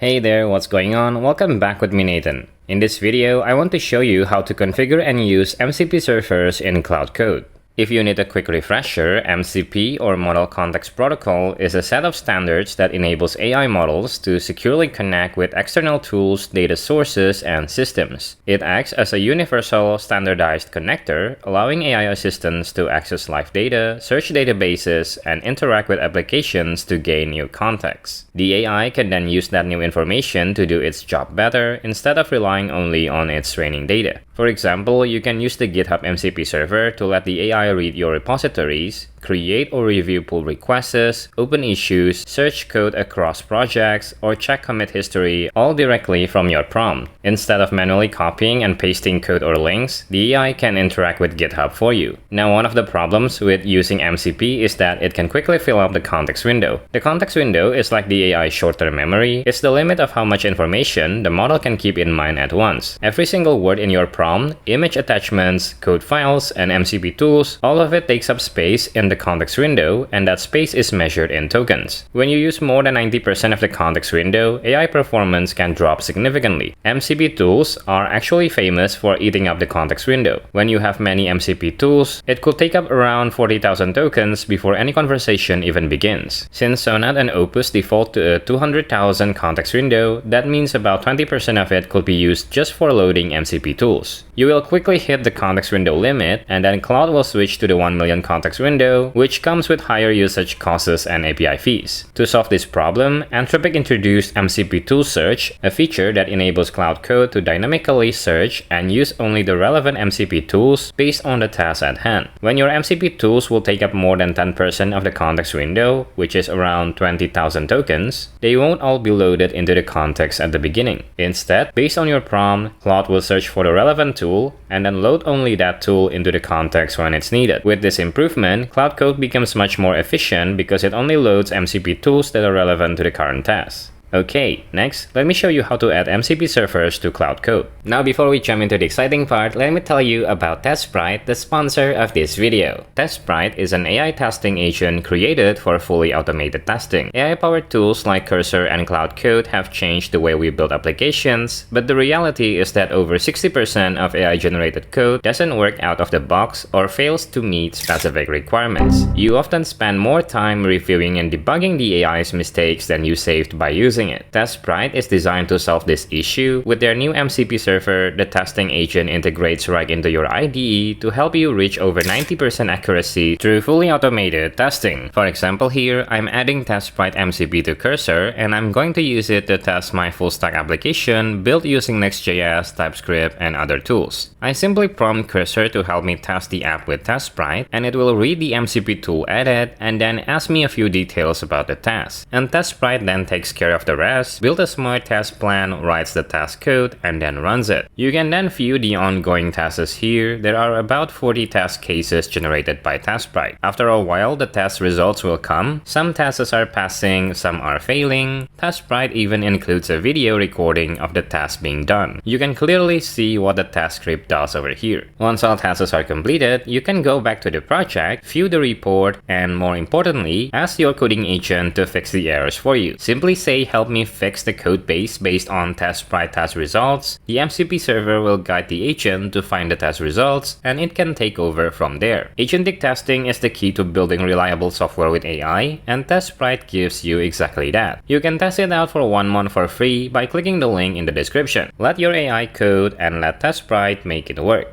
Hey there, what's going on? Welcome back with me, Nathan. In this video, I want to show you how to configure and use MCP servers in Claude Code. If you need a quick refresher, MCP or Model Context Protocol is a set of standards that enables AI models to securely connect with external tools, data sources, and systems. It acts as a universal standardized connector, allowing AI assistants to access live data, search databases, and interact with applications to gain new context. The AI can then use that new information to do its job better instead of relying only on its training data. For example, you can use the GitHub MCP server to let the AI read your repositories, create or review pull requests, open issues, search code across projects, or check commit history all directly from your prompt. Instead of manually copying and pasting code or links, the AI can interact with GitHub for you. Now, one of the problems with using MCP is that it can quickly fill up the context window. The context window is like the AI's short-term memory. It's the limit of how much information the model can keep in mind at once. Every single word in your prompt, image attachments, code files, and MCP tools, all of it takes up space in the context window, and that space is measured in tokens. When you use more than 90% of the context window, AI performance can drop significantly. MCP tools are actually famous for eating up the context window. When you have many MCP tools, it could take up around 40,000 tokens before any conversation even begins. Since Sonat and Opus default to a 200,000 context window, that means about 20% of it could be used just for loading MCP tools. You will quickly hit the context window limit, and then Claude will switch to the 1 million context window, which comes with higher usage costs and API fees. To solve this problem, Anthropic introduced MCP Tool Search, a feature that enables Claude Code to dynamically search and use only the relevant MCP tools based on the task at hand. When your MCP tools will take up more than 10% of the context window, which is around 20,000 tokens, they won't all be loaded into the context at the beginning. Instead, based on your prompt, Claude will search for the relevant tool and then load only that tool into the context when it's needed. With this improvement, Claude Code becomes much more efficient because it only loads MCP tools that are relevant to the current task. Okay, next, let me show you how to add MCP servers to Claude Code. Now, before we jump into the exciting part, let me tell you about TestSprite, the sponsor of this video. TestSprite is an AI testing agent created for fully automated testing. AI-powered tools like Cursor and Claude Code have changed the way we build applications, but the reality is that over 60% of AI-generated code doesn't work out of the box or fails to meet specific requirements. You often spend more time reviewing and debugging the AI's mistakes than you saved by using it. TestSprite is designed to solve this issue. With their new MCP server, the testing agent integrates right into your IDE to help you reach over 90% accuracy through fully automated testing. For example, here, I'm adding TestSprite MCP to Cursor, and I'm going to use it to test my full-stack application built using Next.js, TypeScript, and other tools. I simply prompt Cursor to help me test the app with TestSprite, and it will read the MCP tool added and then ask me a few details about the task. And TestSprite then takes care of the rest, builds a smart test plan, writes the test code, and then runs it. You can then view the ongoing tasks here. There are about 40 test cases generated by TestSprite. After a while, the test results will come. Some tasks are passing, some are failing. TestSprite even includes a video recording of the task being done. You can clearly see what the test script does over here. Once all tasks are completed, you can go back to the project, view the report, and more importantly, ask your coding agent to fix the errors for you. Simply say, "Help me fix the code base based on TestSprite test results." The MCP server will guide the agent to find the test results, and it can take over from there. Agentic testing is the key to building reliable software with AI, and TestSprite gives you exactly that. You can test it out for 1 month for free by clicking the link in the description. Let your AI code and let TestSprite make it work.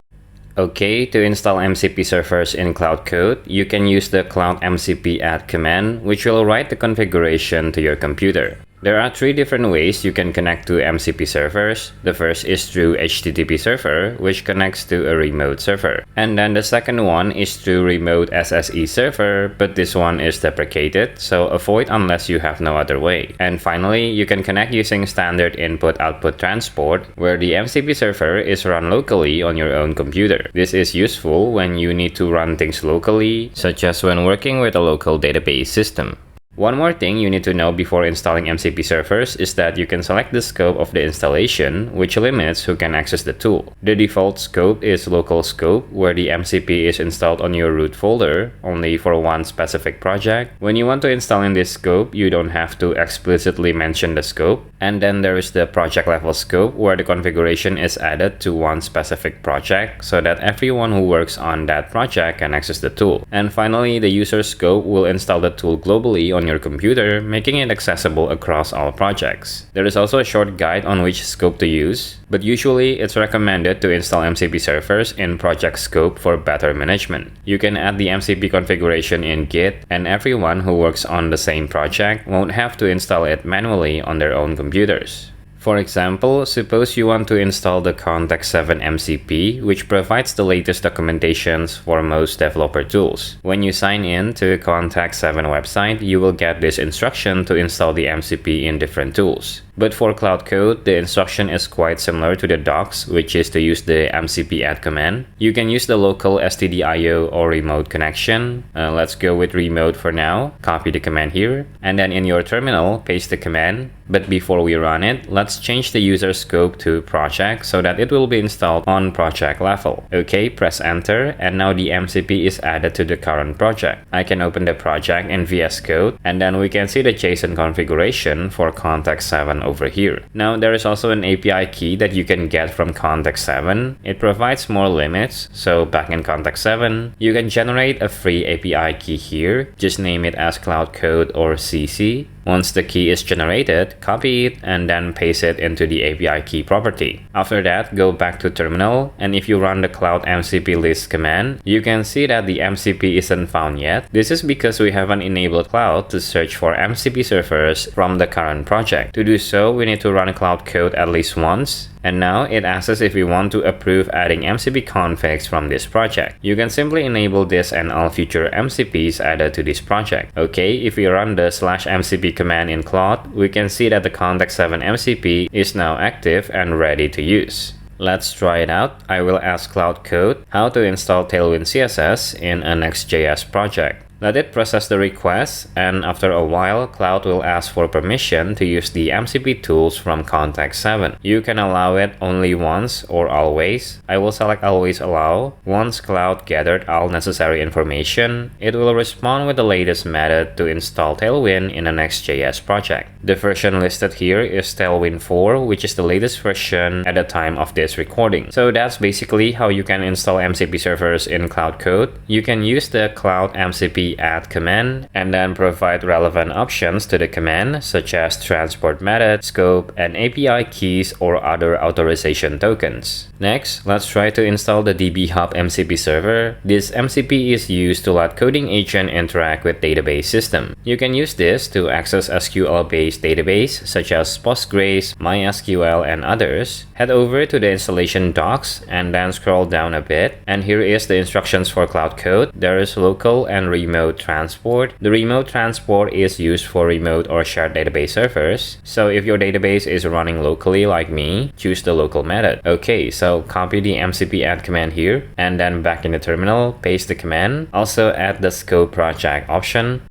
Okay, to install MCP servers in Claude Code, you can use the Claude MCP add command, which will write the configuration to your computer. There are 3 different ways you can connect to MCP servers. The first is through HTTP server, which connects to a remote server. And then the second one is through remote SSE server, but this one is deprecated, so avoid unless you have no other way. And finally, you can connect using standard input-output transport, where the MCP server is run locally on your own computer. This is useful when you need to run things locally, such as when working with a local database system. One more thing you need to know before installing MCP servers is that you can select the scope of the installation, which limits who can access the tool. The default scope is local scope, where the MCP is installed on your root folder, only for one specific project. When you want to install in this scope, you don't have to explicitly mention the scope. And then there is the project level scope, where the configuration is added to one specific project so that everyone who works on that project can access the tool. And finally, the user scope will install the tool globally on your computer, making it accessible across all projects. There is also a short guide on which scope to use, but usually it's recommended to install MCP servers in project scope for better management. You can add the MCP configuration in Git, and everyone who works on the same project won't have to install it manually on their own computers. For example, suppose you want to install the Context7 MCP, which provides the latest documentations for most developer tools. When you sign in to Context7 website, you will get this instruction to install the MCP in different tools. But for Claude Code, the instruction is quite similar to the docs, which is to use the MCP add command. You can use the local stdio or remote connection. Let's go with remote for now. Copy the command here, and then in your terminal, paste the command. But before we run it, let's change the user scope to project so that it will be installed on project level. Okay, press enter, and now the MCP is added to the current project. I can open the project in VS Code, and then we can see the JSON configuration for Context7 over here. Now there is also an API key that you can get from Context7. It provides more limits, so back in Context7, you can generate a free API key here. Just name it as Claude Code or CC. Once the key is generated, copy it and then paste it into the API key property. After that, go back to terminal, and if you run the Cloud MCP list command, you can see that the MCP isn't found yet. This is because we haven't enabled Cloud to search for MCP servers from the current project. To do so, we need to run Claude Code at least once. And now it asks us if we want to approve adding MCP configs from this project. You can simply enable this and all future MCPs added to this project. Okay, if we run the /mcp command in Claude, we can see that the Context7 MCP is now active and ready to use. Let's try it out. I will ask Claude Code how to install Tailwind CSS in a Next.js project. Let it process the request, and after a while, Cloud will ask for permission to use the MCP tools from Context7. You can allow it only once or always. I will select always allow. Once Cloud gathered all necessary information, it will respond with the latest method to install Tailwind in a Next.js project. The version listed here is Tailwind 4, which is the latest version at the time of this recording. So that's basically how you can install MCP servers in Claude Code. You can use the Cloud MCP add command and then provide relevant options to the command, such as transport method, scope, and API keys or other authorization tokens. Next, let's try to install the DBHub MCP server. This MCP is used to let coding agent interact with database system. You can use this to access SQL-based database such as Postgres, MySQL, and others. Head over to the installation docs and then scroll down a bit, and here is the instructions for Claude Code. There is local and remote transport. The remote transport is used for remote or shared database servers. So if your database is running locally like me, choose the local method. Okay, so copy the MCP add command here, and then back in the terminal, paste the command. Also add the scope project option.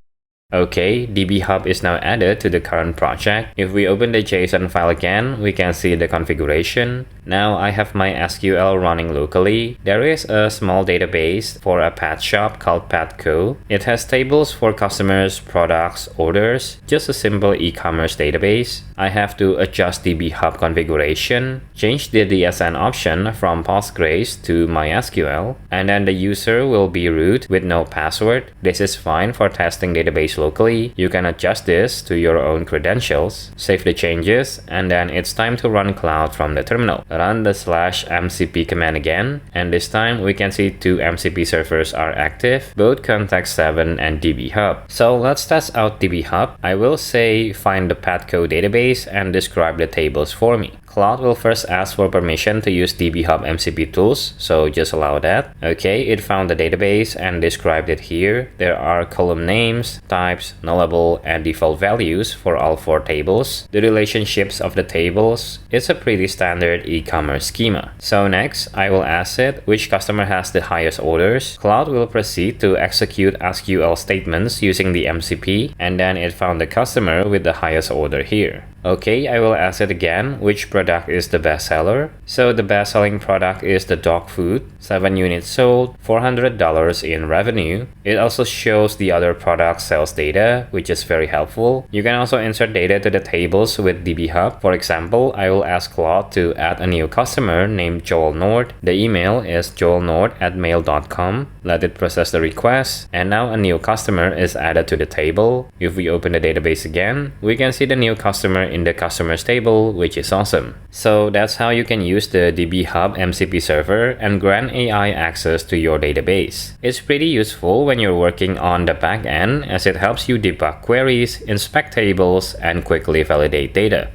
Okay, DBHub is now added to the current project. If we open the JSON file again, we can see the configuration. Now I have my SQL running locally. There is a small database for a pet shop called Petco. It has tables for customers, products, orders, just a simple e-commerce database. I have to adjust DBHub configuration, change the DSN option from Postgres to MySQL, and then the user will be root with no password. This is fine for testing database locally. You can adjust this to your own credentials, save the changes, and then it's time to run Cloud from the terminal. Run the /mcp command again, and this time we can see 2 MCP servers are active, both Context7 and DBHub. So let's test out DBHub. I will say find the Petco database and describe the tables for me. Claude will first ask for permission to use DBHub MCP tools, so just allow that. Okay, it found the database and described it here. There are column names, types, nullable, and default values for all 4 tables. The relationships of the tables is a pretty standard e-commerce schema. So next, I will ask it which customer has the highest orders. Claude will proceed to execute SQL statements using the MCP, and then it found the customer with the highest order here. Okay, I will ask it again which product is the best seller. So the best selling product is the dog food, 7 units sold, $400 in revenue. It also shows the other product sales data, which is very helpful. You can also insert data to the tables with DBHub. For example, I will ask Claude to add a new customer named Joel Nord. The email is joelnord@mail.com. Let it process the request, and now a new customer is added to the table. If we open the database again, we can see the new customer in the customers table, which is awesome. So that's how you can use the DBHub MCP server and grant AI access to your database. It's pretty useful when you're working on the back end, as it helps you debug queries, inspect tables, and quickly validate data.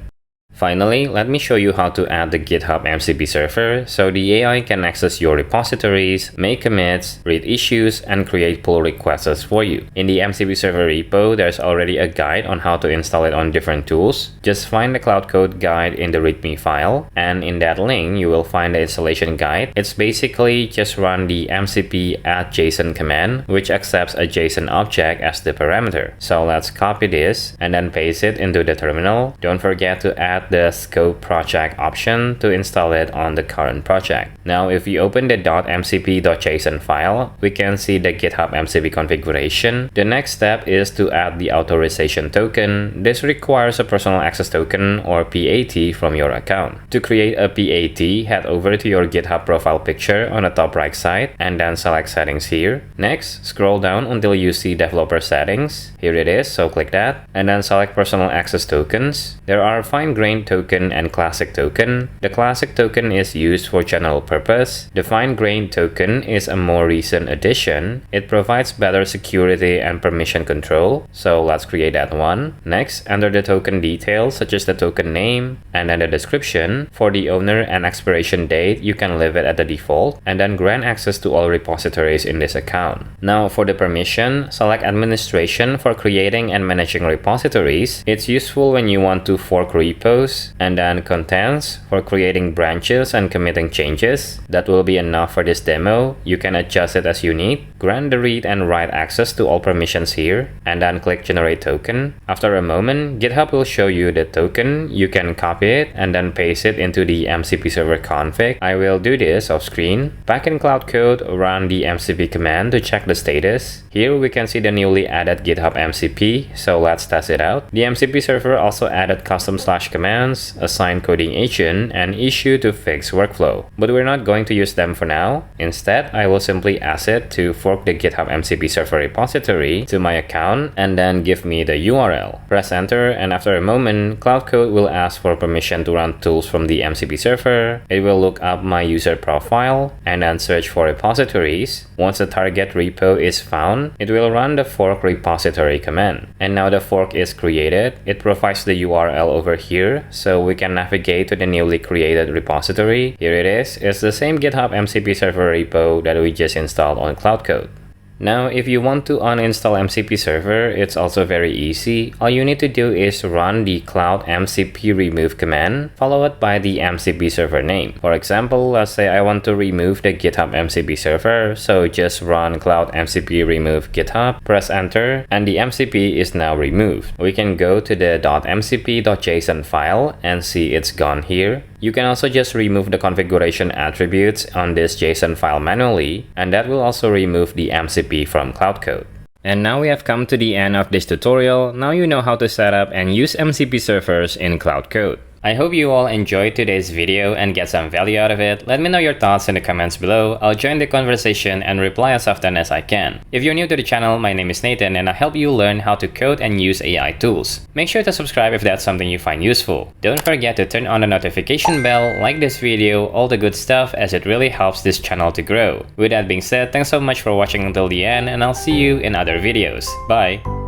Finally, let me show you how to add the GitHub MCP server so the AI can access your repositories, make commits, read issues, and create pull requests for you. In the MCP server repo, there's already a guide on how to install it on different tools. Just find the Claude Code guide in the README file, and in that link, you will find the installation guide. It's basically just run the MCP add.json command, which accepts a JSON object as the parameter. So let's copy this and then paste it into the terminal. Don't forget to add the scope project option to install it on the current project. Now if we open the .mcp.json file, we can see the GitHub MCP configuration. The next step is to add the authorization token. This requires a personal access token or PAT from your account. To create a PAT, head over to your GitHub profile picture on the top right side and then select settings here. Next, scroll down until you see developer settings. Here it is, so click that and then select personal access tokens. There are fine-grained token and classic token. The classic token is used for general purpose. The fine-grained token is a more recent addition. It provides better security and permission control, so let's create that one. Next, enter the token details such as the token name and then the description. For the owner and expiration date, you can leave it at the default and then grant access to all repositories in this account. Now for the permission, select administration for creating and managing repositories. It's useful when you want to fork repos, and then contents for creating branches and committing changes. That will be enough for this demo. You can adjust it as you need. Grant the read and write access to all permissions here, and then click generate token. After a moment, GitHub will show you the token. You can copy it and then paste it into the MCP server config. I will do this off screen. Back in Claude Code, run the MCP command to check the status. Here we can see the newly added GitHub MCP, so let's test it out. The MCP server also added custom commands, assign coding agent, and issue to fix workflow. But we're not going to use them for now. Instead, I will simply ask it to fork the GitHub MCP server repository to my account and then give me the URL. Press enter, and after a moment, Claude Code will ask for permission to run tools from the MCP server. It will look up my user profile and then search for repositories. Once the target repo is found, it will run the fork repository command. And now the fork is created. It provides the URL over here, so we can navigate to the newly created repository. Here it is. It's the same GitHub MCP server repo that we just installed on Claude Code. Now, if you want to uninstall MCP server, it's also very easy. All you need to do is run the Claude MCP remove command, followed by the MCP server name. For example, let's say I want to remove the GitHub MCP server, so just run Claude MCP remove GitHub, press enter, and the MCP is now removed. We can go to the .mcp.json file and see it's gone here. You can also just remove the configuration attributes on this JSON file manually, and that will also remove the MCP from Claude Code. And now we have come to the end of this tutorial. Now you know how to set up and use MCP servers in Claude Code. I hope you all enjoyed today's video and get some value out of it. Let me know your thoughts in the comments below. I'll join the conversation and reply as often as I can. If you're new to the channel, my name is Nathan and I help you learn how to code and use AI tools. Make sure to subscribe if that's something you find useful. Don't forget to turn on the notification bell, like this video, all the good stuff, as it really helps this channel to grow. With that being said, thanks so much for watching until the end, and I'll see you in other videos. Bye!